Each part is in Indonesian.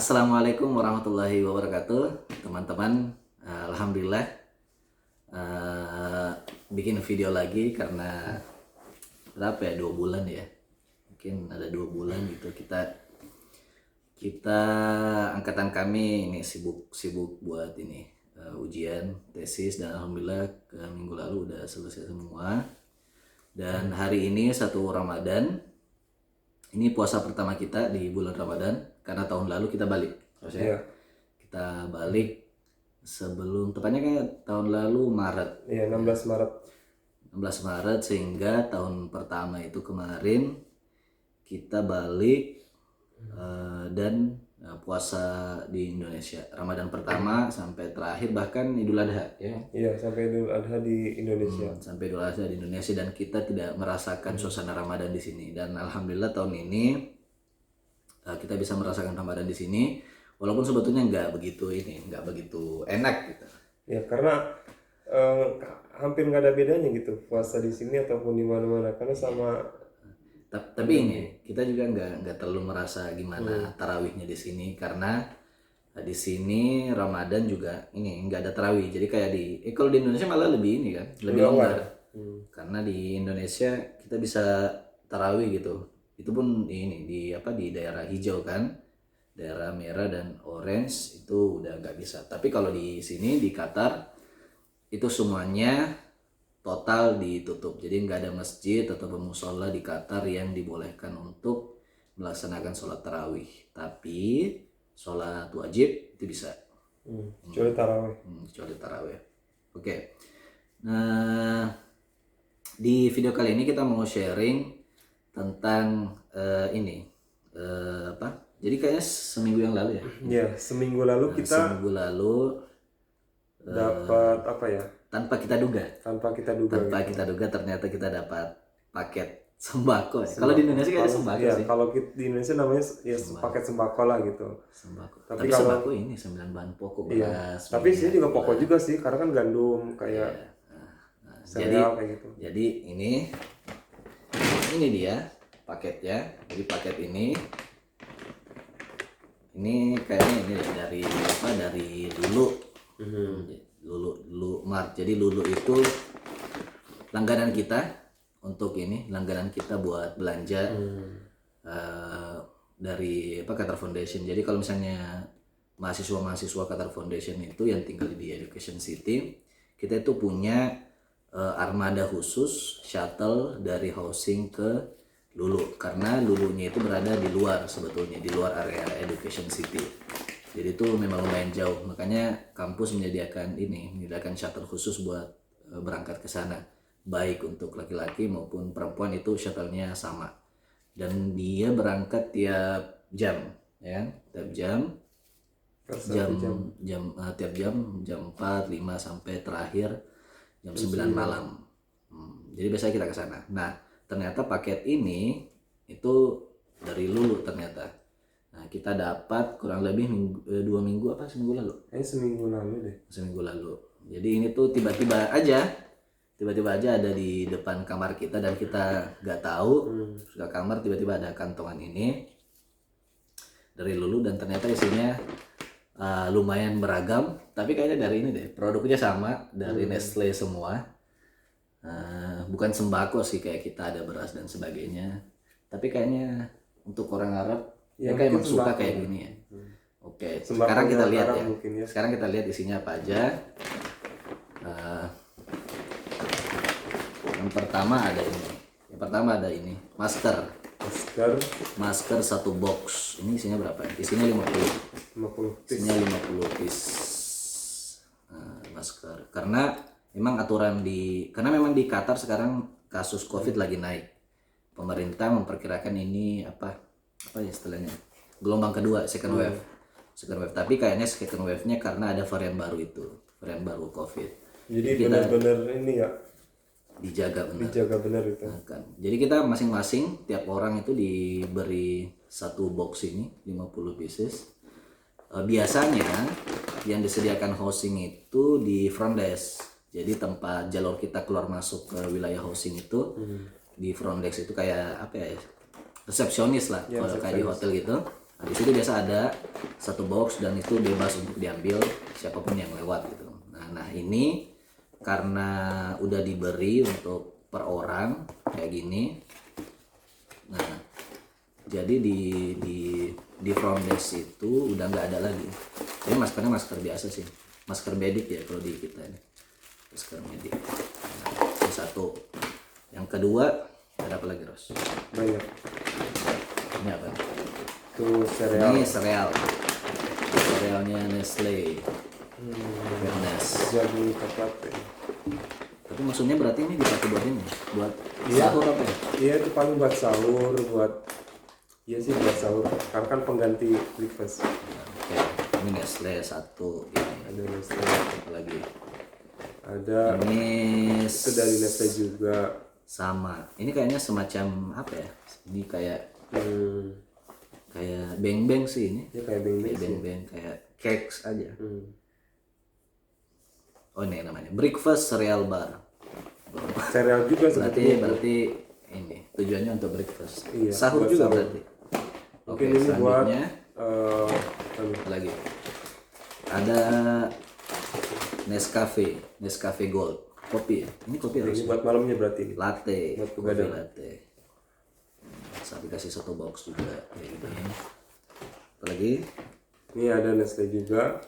Assalamualaikum warahmatullahi wabarakatuh, teman-teman. Alhamdulillah bikin video lagi karena berapa ya, 2 bulan ya, mungkin ada 2 bulan gitu kita angkatan kami ini sibuk buat ini ujian tesis, dan alhamdulillah minggu lalu udah selesai semua. Dan hari ini 1 Ramadan, ini puasa pertama kita di bulan Ramadan, karena tahun lalu kita balik. Iya. Kita balik sebelum, tepatnya kayak tahun lalu Maret. Iya, 16 Maret. 16 Maret, sehingga tahun pertama itu kemarin kita balik dan puasa di Indonesia. Ramadan pertama sampai terakhir, bahkan Idul Adha ya. Iya, sampai Idul Adha di Indonesia. Sampai Idul Adha di Indonesia, dan kita tidak merasakan suasana Ramadan di sini. Dan alhamdulillah tahun ini kita bisa merasakan Ramadan di sini, walaupun sebetulnya nggak begitu enak gitu. Ya, karena hampir nggak ada bedanya gitu puasa di sini ataupun di mana-mana, karena sama. Tapi ini kita juga nggak terlalu merasa gimana tarawihnya di sini, karena di sini Ramadan juga ini nggak ada tarawih. Jadi kayak kalau di Indonesia malah lebih ini kan, lebih longgar. Karena di Indonesia kita bisa tarawih gitu. Itu pun di daerah hijau kan, daerah merah dan orange itu udah nggak bisa. Tapi kalau di sini di Qatar itu semuanya total ditutup, jadi nggak ada masjid atau musola di Qatar yang dibolehkan untuk melaksanakan sholat tarawih. Tapi sholat wajib itu bisa, Kecuali tarawih. kecuali tarawih. Oke. Nah, di video kali ini kita mau sharing tentang jadi kayaknya seminggu yang lalu ya. Ya, seminggu lalu kita Seminggu lalu dapat apa ya? tanpa kita duga Tanpa kita duga. ternyata kita dapat paket sembako ya. Kalau di Indonesia kayaknya sembako Ya, sih. kalau di Indonesia namanya ya paket sembako lah gitu. Sembako. Tapi Tapi kalau- sembako ini 9 bahan pokok, Iya. beras. Tapi sini juga pokok juga sih, karena kan gandum kayak sereal kayak gitu. Jadi ini dia paketnya. Jadi paket ini kayaknya ini dari Lulu Mart. Jadi Lulu itu langganan kita langganan kita buat belanja dari Qatar Foundation. Jadi kalau misalnya mahasiswa Qatar Foundation itu yang tinggal di Education City, kita itu punya armada khusus shuttle dari housing ke Lulu, karena Lulunya itu berada di luar, sebetulnya di luar area Education City. Jadi itu memang lumayan jauh, makanya kampus menyediakan shuttle khusus buat berangkat ke sana, baik untuk laki-laki maupun perempuan. Itu shuttle-nya sama, dan dia berangkat tiap jam ya, tiap jam jam 4, 5 sampai terakhir jam 9 malam. Jadi biasanya kita ke sana. Nah, ternyata paket ini itu dari Lulu ternyata. Nah, kita dapat kurang lebih seminggu lalu. Seminggu lalu deh. Seminggu lalu. Jadi ini tuh tiba-tiba aja ada di depan kamar kita, dan kita nggak tahu. Ke kamar tiba-tiba ada kantongan ini dari Lulu, dan ternyata isinya lumayan beragam. Tapi kayaknya dari ini deh, produknya sama, dari Nestle semua. Bukan sembako sih, kayak kita ada beras dan sebagainya. Tapi kayaknya untuk orang Arab Ya, mereka emang mungkin suka sembako. kayak gini ya. Oke, Sembako sekarang kita yang lihat Arab ya. mungkin ya. Sekarang kita lihat isinya apa aja. Yang pertama ada ini masker 1 box. Ini isinya berapa? Isinya 50 piece. Isinya 50 piece masker. Karena memang di Qatar sekarang kasus COVID lagi naik. Pemerintah memperkirakan ini apa ya istilahnya, gelombang kedua, second wave. Tapi kayaknya second wave-nya karena ada varian baru COVID. Jadi benar-benar ini ya, Dijaga benar itu. kan. Jadi kita masing-masing, tiap orang itu diberi 1 box ini 50 pieces. Biasanya yang disediakan housing itu di front desk. Jadi tempat jalur kita keluar masuk ke wilayah housing itu di front desk itu kayak apa ya, resepsionis lah, kalau kayak di hotel gitu. Nah, di situ biasa ada satu box dan itu bebas untuk diambil siapapun yang lewat gitu. Nah ini karena udah diberi untuk per orang kayak gini. Nah jadi di front desk itu udah nggak ada lagi. Ini maskernya masker biasa sih, masker medik ya kalau di kita ini, masker medik. Nah, ini satu. Yang kedua ada apa lagi, Ros? Banyak. Ini apa? Tuh sereal. Ini serealnya Nestle. Fairness. Jadi coklat. Tapi maksudnya berarti ini dipakai buat ini, buat Iya. sahur apa ya? Iya itu paling buat sahur, iya sih buat sahur. Karena kan pengganti breakfast. Oke, ini Nestle satu. Ini Ada Nestle. apa lagi? Ada Ini itu dari Nestle juga. sama. Ini kayaknya semacam apa ya? Ini kayak beng-beng sih ini. Ya kayak beng-beng Kayak sih. beng-beng, kayak cakes aja. Hmm. Oh ini namanya breakfast cereal bar. Sereal juga sebetulnya. Berarti ini tujuannya untuk breakfast. Iya, Sahur buat juga sahur. berarti. Oke, Mungkin ini buat selanjutnya apa lagi? Ada Nescafe Gold. Kopi ya? Ini kopi harus ini buat malamnya berarti. latte, Buat kopi begadang. latte. Sampai kasih satu box juga kayak gini. Apalagi Ini ada Nestle juga.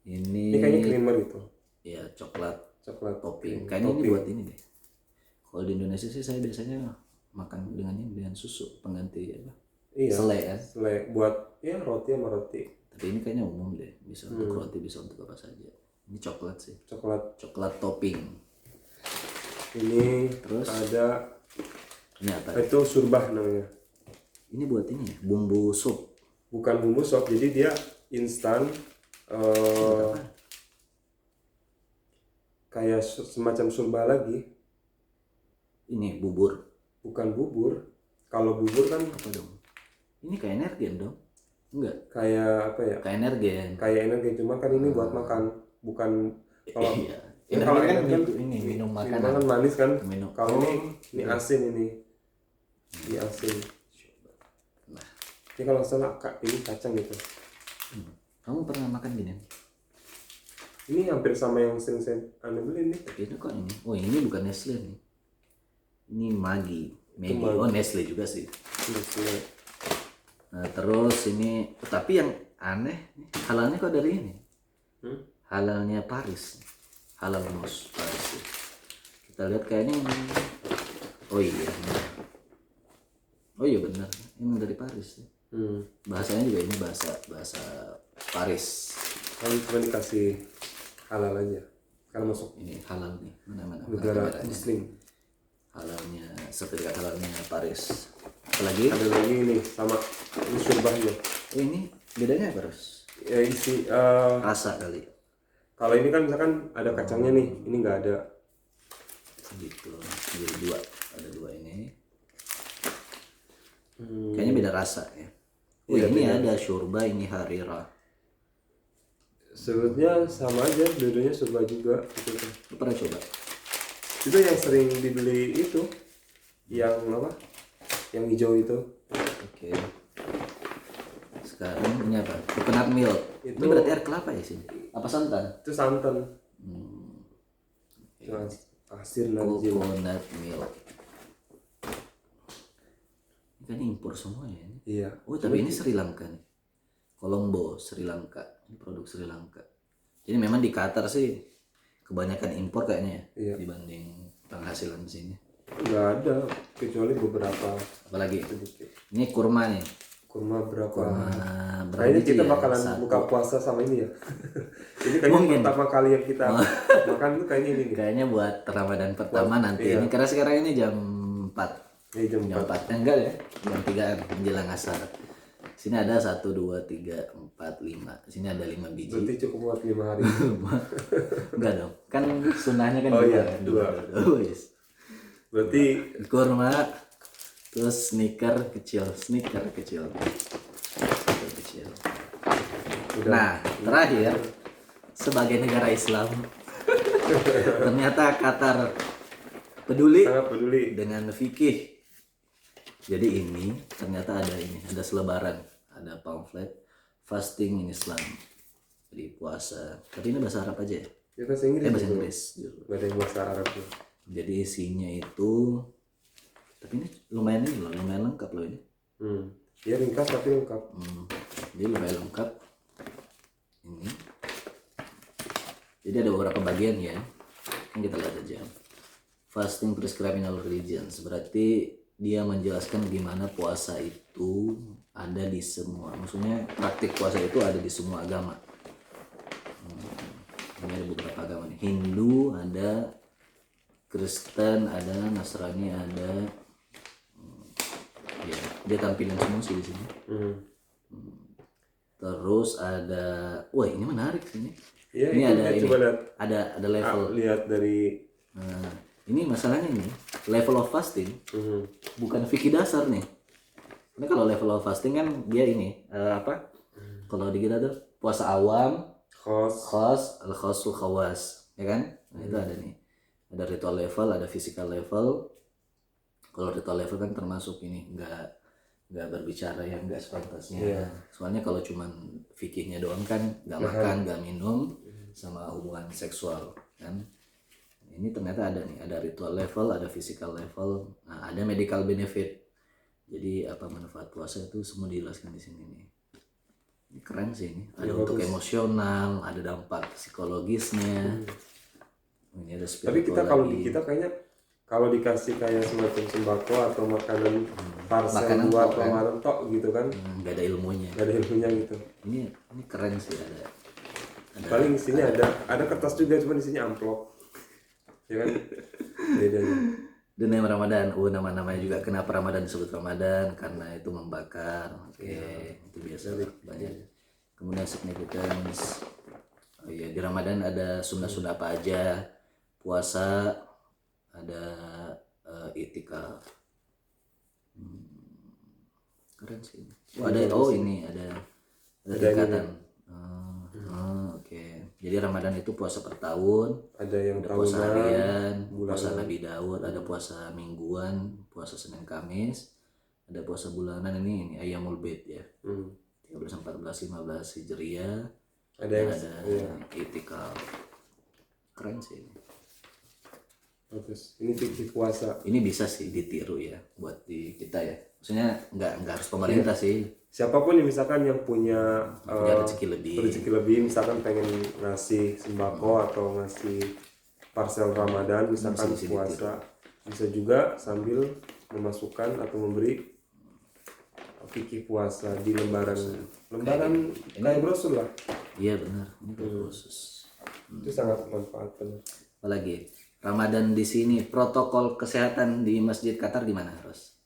ini Ini kayaknya creamer itu. ya coklat Coklat topping. cream Kayaknya ini topping. buat ini deh. Kalau di Indonesia sih saya biasanya makan dengan susu pengganti apa? Iya. Selai kan. Selai buat ya roti sama roti. Tapi ini kayaknya umum deh, bisa untuk roti, bisa untuk apa saja. Ini coklat sih, Coklat. topping. Ini Terus? ada Ini apa? itu surbah namanya. Ini buat ini ya, bumbu sup. Bukan bumbu sop, jadi dia instan. Kayak semacam surba lagi. Ini bubur. Bukan bubur. Kalau bubur kan Apa dong? Ini kayak energen dong? Enggak, kayak apa ya? kayak energen. Kayak energi, cuma kan ini buat makan, bukan kalau Iya. ya, kalau Energen kan energen ini minum makanan makanan. manis kan. Minum. Kalau Oh, ini asin ini. Ini asin. Nah, Ini kalau nggak salah ini kacang gitu. kamu pernah makan gini? Ini hampir sama yang sering saya beli nih. Tapi itu kok ini? Oh ini bukan Nestle nih. Ini Maggi. Maggi. Oh Nestle juga sih. Nestle. Nah, terus ini, tapi yang aneh, halalnya kok dari ini? Halalnya Paris, halal mos Paris. Kita lihat kayaknya ini. Oh iya, benar. Oh iya benar, emang dari Paris. Bahasanya juga ini bahasa Paris. Kalau cuma dikasih halal aja, karena masuk Ini halal nih, mana negara kameranya? Muslim. Halalnya, sertifikat halalnya Paris. Apalagi? Ada lagi ini sama ini surbahnya. Oh ini bedanya apa Ros? Ya isi Rasa kali. kalau ini kan misalkan ada kacangnya nih, ini nggak ada. Gitu, jadi dua, ada dua ini. Kayaknya beda rasa ya. Oh Iya, ini beda. ada syurba, ini harira. Sebetulnya sama aja, dua-duanya surba juga. Gitu. Lu pernah coba? Itu yang sering dibeli itu, yang apa? Yang hijau itu. Oke. Sekarang ini apa? Coconut milk. Ini Itu- berarti air kelapa ya sini? Apa santan? Itu santan. Pasir najil. Coconut milk. Ini kan impor semua ya? Ini? Iya. Oh tapi ini Sri Lanka nih. Colombo, Sri Lanka. Ini produk Sri Lanka. Jadi memang di Qatar sih kebanyakan impor kayaknya ya, Iya. dibanding penghasilan di sini. Nggak ada, kecuali beberapa Apalagi sedikit. ini kurma nih. Kurma berapa? Berapa Kayaknya biji kita ya? bakalan Satu. buka puasa sama ini ya. Ini kayaknya Mungkin. pertama kali yang kita makan tuh kayaknya ini nih. Kayaknya buat Ramadan pertama nanti iya. ini karena sekarang ini jam 4. Ini jam Jam 4. Enggak ya, jam 3 menjelang asar. Sini ada 1 2 3 4 5. Sini ada 5 biji. berarti cukup buat 5 hari. Enggak dong. Kan sunahnya kan Oh dua, iya, kan? dua. Oh, yes. Berarti Kurma terus sneaker kecil. udah. Nah, terakhir sebagai negara Islam ternyata Qatar peduli sangat peduli. dengan fikih. Jadi ini ternyata ada selebaran. ada pamflet fasting in Islam. Jadi puasa. Tapi ini bahasa Arab aja ya? Ya bahasa Inggris Bahasa gitu. Inggris. Justru. Gak ada yang bahasa Arabnya. Jadi isinya itu, tapi ini lumayan ini loh, lumayan lengkap loh ini. Ya ringkas tapi lengkap. Jadi lumayan lengkap ini. Jadi ada beberapa bagian ya. Kan kita lihat aja. Fasting prescribed in all religions, berarti dia menjelaskan gimana puasa itu ada di semua. Maksudnya praktik puasa itu ada di semua agama. Ini ada beberapa agama nih. Hindu ada, Kristen ada, Nasrani ada. Ya, dia tampilin semua sih di sini. Terus ada, wah ini menarik sih ini. Ya, Ini ada ini, coba lihat. ada level. Lihat dari Nah, ini masalahnya nih, level of fasting bukan fikih dasar nih. Ini kalau level of fasting kan dia ini apa? Kalau di kita tuh puasa awam, khas, al-khasul khawas, ya kan? Nah, itu ada nih. Ada ritual level, ada physical level. Kalau ritual level kan termasuk ini nggak berbicara yang nggak sepantasnya. Soalnya kalau cuman fikihnya doang kan nggak makan, nggak minum, sama hubungan seksual kan. Ini ternyata ada nih, ada ritual level, ada physical level, nah ada medical benefit. Jadi apa manfaat puasa itu semua dijelaskan di sini nih. Ini keren sih ini. Ada untuk emosional, ada dampak psikologisnya. Ini ada spiritual. Tapi kita kalau di lagi. kita kayaknya kalau dikasih kayak semacam sembako atau makanan parsel Makanan buat tok, kan? Ramadan tok gitu kan, nggak ada ilmunya. nggak ada ilmunya gitu. Ini keren sih ada Paling isinya ada kertas juga, cuma isinya amplop. Ya kan? Bedanya. The name Ramadan. Nama-namanya juga kenapa Ramadan disebut Ramadan, karena itu membakar. Oke, itu biasa banyak. Kemudian significance. Oh iya, di Ramadan ada sunnah-sunnah apa aja. Puasa, ada itikaf. Keren sih. Oh, ada ini ada tingkatan. Oke. Jadi Ramadan itu puasa per tahun. Ada yang Ada puasa tahunan, harian, puasa Nabi Daud, ada puasa mingguan, puasa Senin Kamis, ada puasa bulanan ini Ayyamul Bid ya. 13, 14, 15 Hijriah. ada yang itikaf. Keren sih. bagus. Ini fikih puasa. Ini bisa sih ditiru ya buat di kita ya. Maksudnya nggak harus pemerintah sih. Siapapun yang misalkan yang punya Rezeki lebih. misalkan pengen ngasih sembako atau ngasih parsel Ramadan misalkan puasa, bisa juga sambil memasukkan atau memberi fikih puasa di lembaran kayak brosur lah. Iya benar. Ini khusus. Itu sangat manfaat benar. Apalagi Ramadan di sini, protokol kesehatan di Masjid Qatar gimana, Ros?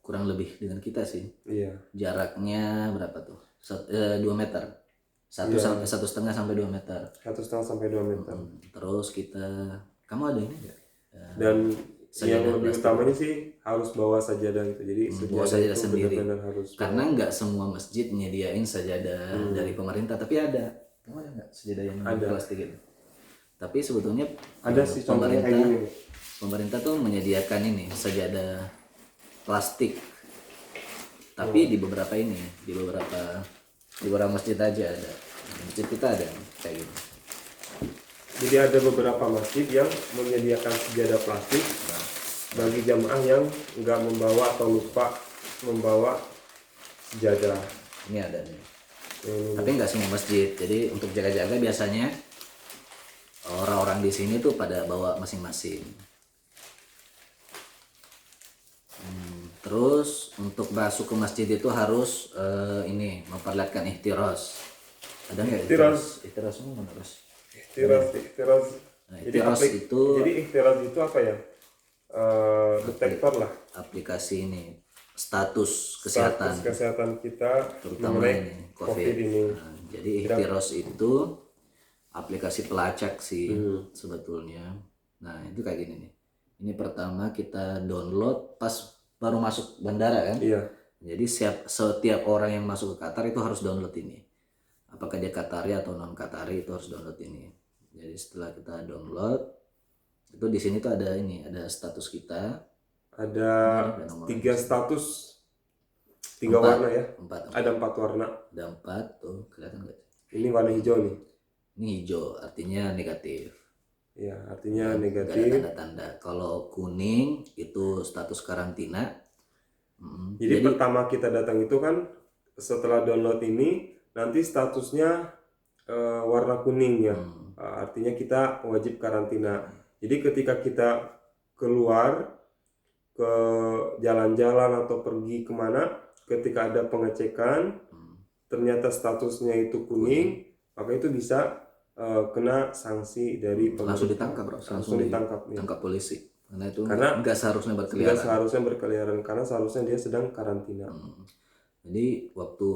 Kurang lebih dengan kita sih. Iya. Jaraknya berapa tuh? 2 meter. 1,5 sampai 2 meter. 1,5 sampai 2 meter. Terus kamu ada ini nggak? Dan yang lebih utamanya sih harus bawa sajadah gitu. Jadi bawa sajadah itu sendiri. benar-benar harus. Karena nggak semua masjid nyediain sajadah dari pemerintah, tapi ada. Kamu ada nggak sajadah yang plastik itu? Tapi sebetulnya ada sih contohnya kayak gini. Pemerintah tuh menyediakan ini sajadah plastik. Tapi di beberapa masjid aja ada. Masjid kita ada kayak gitu. Jadi ada beberapa masjid yang menyediakan sajadah plastik bagi jamaah yang nggak membawa atau lupa membawa sajadah. Ini ada nih. Tapi nggak semua masjid. Jadi untuk jaga-jaga biasanya orang-orang di sini tuh pada bawa masing-masing. Terus untuk masuk ke masjid itu harus ini memperlihatkan ihtiras. Ada nggak ihtiras? Ihtiras mana Ros? Ihtiras. Nah, Jadi ihtiras itu apa ya? Detektor lah. Aplikasi ini status kesehatan kita terutama ini COVID ini. Nah, jadi ihtiras itu aplikasi pelacak sih sebetulnya. Nah itu kayak gini nih. Ini pertama kita download pas baru masuk bandara kan. Iya. Jadi setiap orang yang masuk ke Qatar itu harus download ini. Apakah dia Qatari atau non Qatari itu harus download ini. Jadi setelah kita download itu di sini tuh ada status kita. Ada 3 status 3 warna ya. 4. Ada 4 warna. Ada 4 tuh, kelihatan nggak? Ini warna hijau nih. Ini hijau, artinya negatif. Ya, artinya Nggak ada negatif. tanda-tanda. Kalau kuning itu status karantina. Jadi pertama kita datang itu kan setelah download ini nanti statusnya warna kuning ya. Artinya kita wajib karantina. Jadi ketika kita keluar ke jalan-jalan atau pergi kemana, ketika ada pengecekan ternyata statusnya itu kuning, maka itu bisa kena sanksi dari langsung ditangkap, bro. Langsung ditangkap ya. Tangkap polisi. Karena itu Karena nggak seharusnya berkeliaran. Nggak seharusnya berkeliaran karena seharusnya dia sedang karantina. Jadi waktu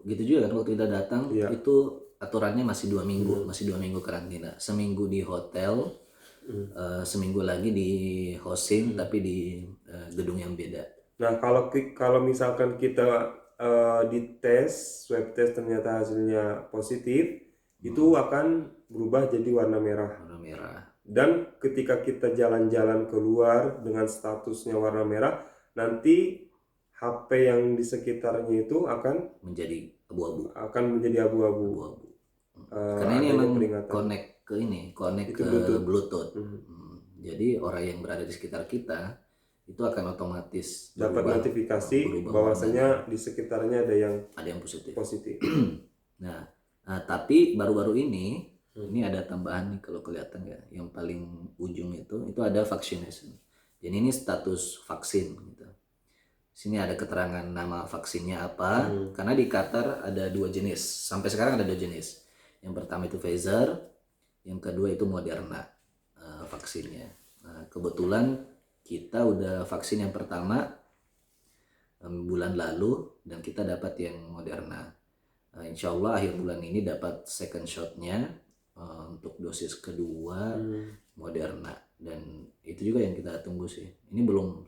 gitu juga kan, waktu kita datang itu aturannya masih 2 minggu, masih 2 minggu karantina. Seminggu di hotel, seminggu lagi di hosting tapi di gedung yang beda. Nah kalau misalkan kita dites swab test ternyata hasilnya positif, itu akan berubah jadi warna merah. Warna merah. Dan ketika kita jalan-jalan keluar dengan statusnya warna merah, nanti HP yang di sekitarnya itu akan menjadi abu-abu. Karena ini emang connect ke Bluetooth. Jadi orang yang berada di sekitar kita itu akan otomatis dapat notifikasi bahwasanya di sekitarnya ada yang positif. Nah, tapi baru-baru ini ada tambahan nih, kalau kelihatan ya, yang paling ujung itu ada vaccination. Jadi ini status vaksin gitu. Sini ada keterangan nama vaksinnya apa. Karena di Qatar ada 2 jenis. Sampai sekarang ada 2 jenis. Yang pertama itu Pfizer, yang kedua itu Moderna vaksinnya. Nah, kebetulan kita udah vaksin yang pertama bulan lalu dan kita dapat yang Moderna. Insya Allah akhir bulan ini dapat second shotnya. Untuk dosis kedua Moderna, dan itu juga yang kita tunggu sih.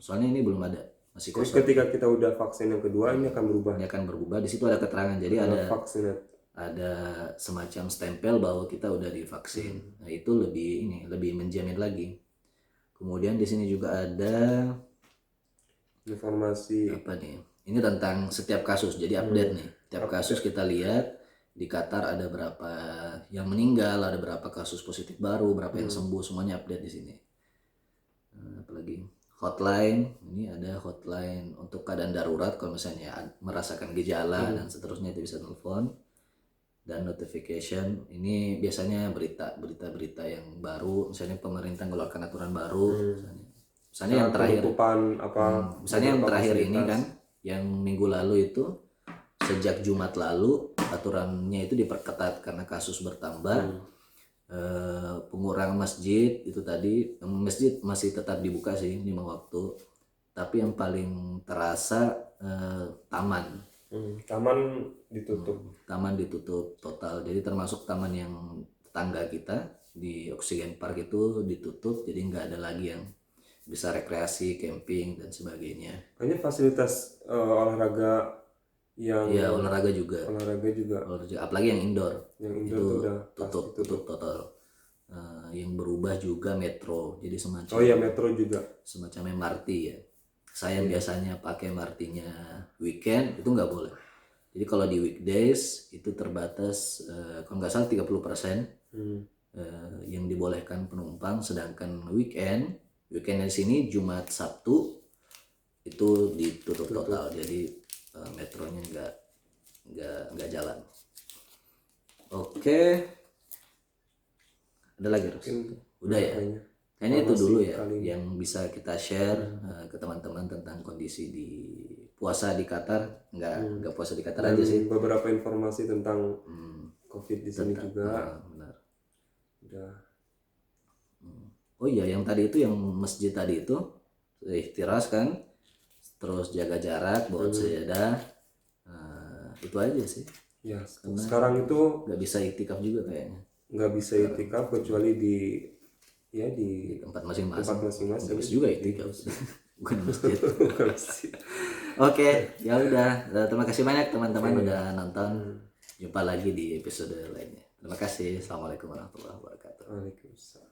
Soalnya ini belum ada, masih kosong. Terus ketika kita udah vaksin yang kedua ini akan berubah. Ini akan berubah. Di situ ada keterangan. Jadi ada semacam stempel bahwa kita udah divaksin. Nah, itu lebih menjamin lagi. Kemudian di sini juga ada informasi apa nih? Ini tentang setiap kasus. Jadi update nih. Setiap kasus kita lihat. Di Qatar ada berapa yang meninggal, ada berapa kasus positif baru, berapa yang sembuh, semuanya update di sini. Apalagi hotline, ini ada hotline untuk keadaan darurat kalau misalnya merasakan gejala dan seterusnya, itu bisa telepon. Dan notification, ini biasanya berita yang baru, misalnya pemerintah mengeluarkan aturan baru, misalnya yang terakhir, misalnya yang terakhir ini kan, yang minggu lalu itu. Sejak Jumat lalu aturannya itu diperketat karena kasus bertambah. Pengurangan masjid itu tadi, masjid masih tetap dibuka sih 5 waktu, tapi yang paling terasa taman ditutup total. Jadi termasuk taman yang tetangga kita di Oxygen Park itu ditutup, jadi nggak ada lagi yang bisa rekreasi, camping dan sebagainya. Hanya fasilitas olahraga olahraga juga. Apalagi yang indoor. Itu tutup total. Yang berubah juga metro. Jadi semacam metro juga. Semacam MRT ya. Saya biasanya pakai MRT-nya weekend itu nggak boleh. Jadi kalau di weekdays itu terbatas kalau nggak salah 30% yang dibolehkan penumpang, sedangkan weekend di sini Jumat Sabtu itu ditutup total. Jadi metronya nggak jalan. Oke. Ada lagi Ros? Udah ya. Kayaknya itu dulu ya yang bisa kita share ke teman-teman tentang kondisi di puasa di Qatar. Nggak puasa di Qatar aja sih. Beberapa informasi tentang COVID di sini juga. Benar. Udah. Oh iya, yang tadi itu, yang masjid tadi itu ikhtiras kan. Terus jaga jarak, bawa sejadah, itu aja sih. Ya, sekarang itu nggak bisa iktikaf juga kayaknya. Nggak bisa iktikaf kecuali di tempat masing-masing. Nggak bisa juga iktikaf, bukan masjid. Oke, ya udah. Terima kasih banyak teman-teman udah nonton. Jumpa lagi di episode lainnya. Terima kasih. Assalamualaikum warahmatullahi wabarakatuh. Waalaikumsalam.